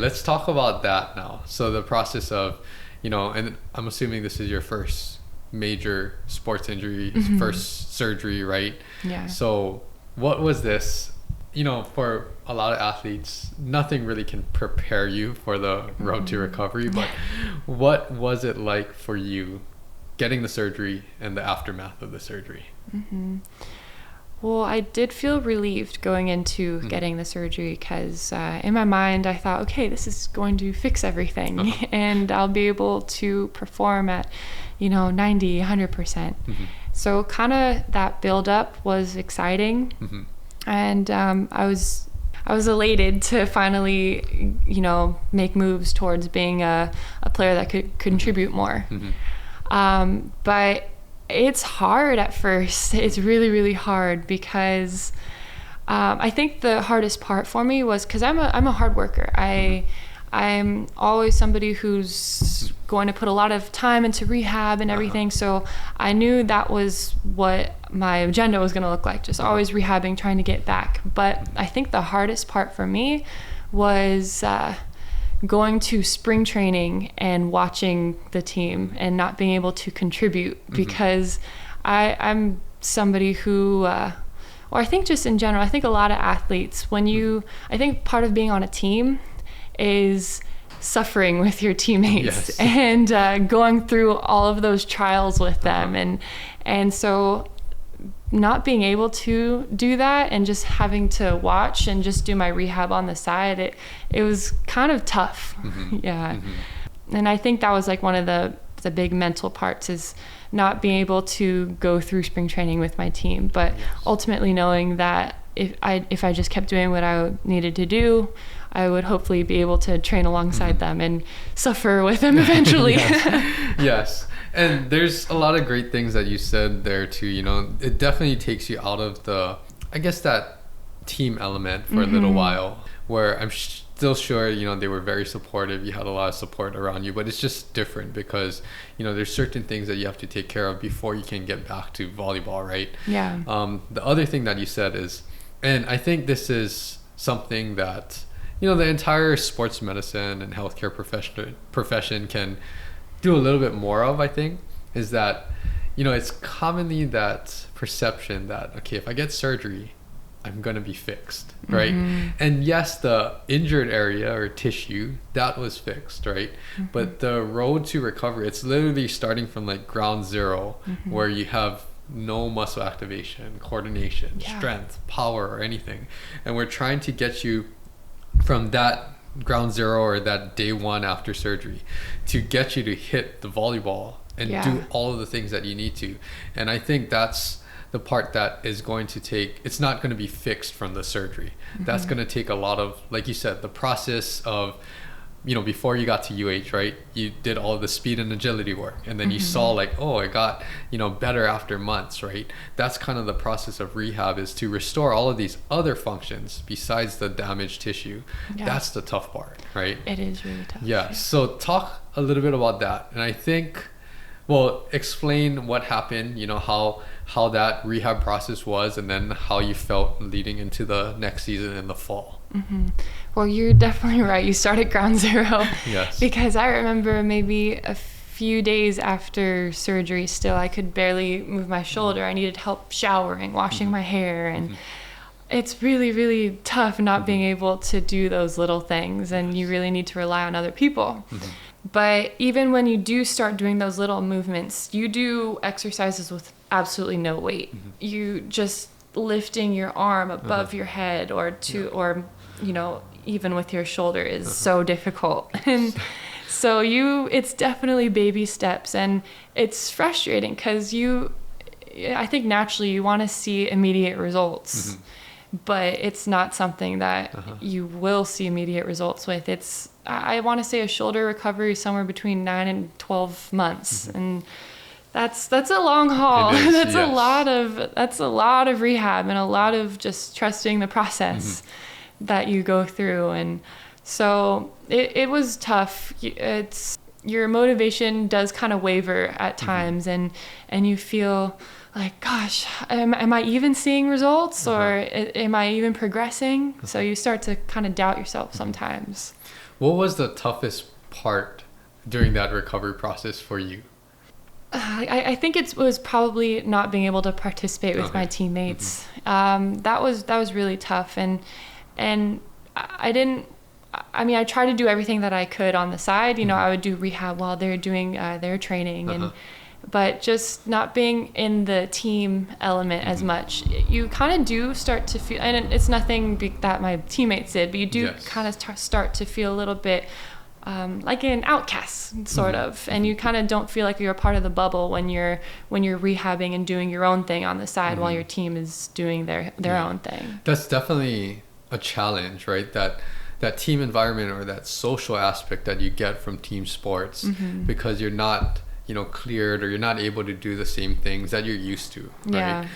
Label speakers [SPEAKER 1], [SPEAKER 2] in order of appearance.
[SPEAKER 1] let's talk about that now. So the process of, and I'm assuming this is your first major sports injury, first surgery, right?
[SPEAKER 2] Yeah.
[SPEAKER 1] So what was this? For a lot of athletes, nothing really can prepare you for the road to recovery, but what was it like for you getting the surgery and the aftermath of the surgery?
[SPEAKER 2] Well, I did feel relieved going into getting the surgery because in my mind I thought, okay, this is going to fix everything and I'll be able to perform at 90, 100%. So kind of that build up was exciting. And I was elated to finally, make moves towards being a player that could contribute more. But it's hard at first. It's really, really hard because I think the hardest part for me was because I'm a hard worker. I'm always somebody who's going to put a lot of time into rehab and everything. So I knew that was what my agenda was going to look like, just always rehabbing, trying to get back. But I think the hardest part for me was going to spring training and watching the team and not being able to contribute because I'm somebody who, or I think just in general, I think a lot of athletes, I think part of being on a team is suffering with your teammates and going through all of those trials with them. And so not being able to do that and just having to watch and just do my rehab on the side, it was kind of tough. And I think that was like one of the big mental parts is not being able to go through spring training with my team, but ultimately knowing that if I just kept doing what I needed to do, I would hopefully be able to train alongside them and suffer with them eventually.
[SPEAKER 1] Yes. And there's a lot of great things that you said there too. It definitely takes you out of that team element for a little while, where I'm still sure, they were very supportive. You had a lot of support around you, but it's just different because, there's certain things that you have to take care of before you can get back to volleyball, right?
[SPEAKER 2] Yeah.
[SPEAKER 1] The other thing that you said is, and I think this is something that, the entire sports medicine and healthcare profession can do a little bit more of, I think, is that, it's commonly that perception that, okay, if I get surgery, I'm going to be fixed, right? And yes, the injured area or tissue, that was fixed, right? But the road to recovery, it's literally starting from like ground zero, where you have no muscle activation, coordination, strength, power, or anything. And we're trying to get you from that ground zero or that day one after surgery to get you to hit the volleyball and do all of the things that you need to. And I think that's the part that is going to take, it's not going to be fixed from the surgery. That's going to take a lot of, like you said, the process of, before you got to UH, right? You did all of the speed and agility work, and then you saw like, oh, it got, better after months, right? That's kind of the process of rehab, is to restore all of these other functions besides the damaged tissue. That's the tough part, right?
[SPEAKER 2] It is really tough.
[SPEAKER 1] Yeah. So talk a little bit about that. And I think, explain what happened, how that rehab process was, and then how you felt leading into the next season in the fall.
[SPEAKER 2] Well, you're definitely right. You started ground zero.
[SPEAKER 1] Yes.
[SPEAKER 2] Because I remember maybe a few days after surgery still, I could barely move my shoulder. I needed help showering, washing my hair, and it's really, really tough not being able to do those little things, and you really need to rely on other people. But even when you do start doing those little movements, you do exercises with absolutely no weight. You just lifting your arm above your head or even with your shoulder is so difficult. And so it's definitely baby steps, and it's frustrating because I think naturally you want to see immediate results, but it's not something that you will see immediate results with. I want to say a shoulder recovery somewhere between 9 and 12 months. And that's a long haul. That's a lot of rehab and a lot of just trusting the process that you go through. And so it was tough. Your motivation does kind of waver at times, and you feel like, gosh, am I even seeing results, or am I even progressing? So you start to kind of doubt yourself sometimes.
[SPEAKER 1] What was the toughest part during that recovery process for you?
[SPEAKER 2] I think it was probably not being able to participate with my teammates. That was really tough, and I didn't. I mean, I tried to do everything that I could on the side. You know, I would do rehab while they're doing their training, but just not being in the team element as much. You kind of do start to feel, and it's nothing that my teammates did, but you do kind of start to feel a little bit like an outcast, sort of, and you kind of don't feel like you're a part of the bubble when you're rehabbing and doing your own thing on the side while your team is doing their own thing.
[SPEAKER 1] That's definitely a challenge, right? That team environment or that social aspect that you get from team sports, because you're not, you know, cleared, or you're not able to do the same things that you're used to, right?